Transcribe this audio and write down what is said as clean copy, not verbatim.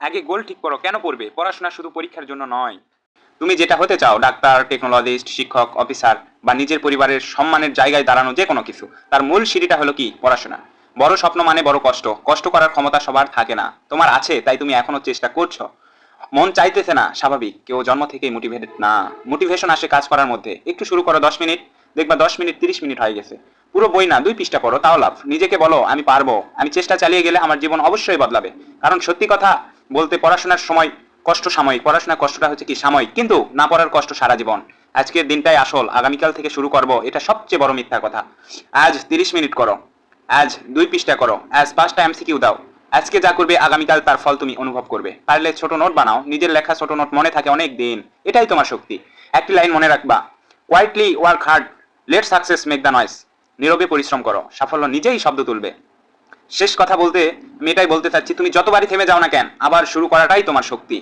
আগে গোল ঠিক করো, কেন পড়বে? পড়াশোনা শুধু পরীক্ষার জন্য নয়। তুমি যেটা হতে চাও, ডাক্তার, টেকনোলজিস্ট, শিক্ষক, অফিসার বা নিজের পরিবারের সম্মানের জায়গায় দাঁড়ানো, যে কোনো কিছু, তার মূল সিঁড়িটা হলো কি? পড়াশোনা। বড় স্বপ্ন মানে বড় কষ্ট। কষ্ট করার ক্ষমতা সবার থাকে না, তোমার আছে, তাই তুমি এখনো চেষ্টা করছো। মন চাইতেছে না, স্বাভাবিক, কেউ জন্ম থেকেই মোটিভেটেড না। মোটিভেশন আসে কাজ করার মধ্যে। একটু শুরু করো 10 মিনিট, দেখবা 10 মিনিট 30 মিনিট হয়ে গেছে। পুরো বই না, 2 পৃষ্ঠা পড়ো, তাও লাভ। নিজেকে বলো, আমি পারবো, আমি চেষ্টা চালিয়ে গেলে আমার জীবন অবশ্যই বদলাবে। কারণ সত্যি কথা বলতে, পড়াশোনার সময় কষ্ট সাময়িক, পড়াশোনার কষ্টটা হচ্ছে কি সাময়িক, কিন্তু না পড়ার কষ্ট সারা জীবন। আজকের দিনটাই আসল, আগামীকাল থেকে শুরু করব, এটা সবচেয়ে বড় মিথ্যা কথা। আজ 30 মিনিট করো, আজ 2 পৃষ্ঠা করো, আজ 5টা এমসিকিউ দাও। আজকে যা করবে আগামীকাল তার ফল তুমি অনুভব করবে। পারলে ছোট নোট বানাও, নিজের লেখা ছোট নোট মনে থাকে অনেক দিন। এটাই তোমার শক্তি। একটি লাইন মনে রাখবা, quietly work hard, let success make the noise. নীরবে পরিশ্রম করো, সাফল্য নিজেই শব্দ তুলবে। শেষ কথা বলতে আমি এটাই বলতে চাচ্ছি, তুমি যতবারই থেমে যাও না কেন, আবার শুরু করাটাই তোমার শক্তি।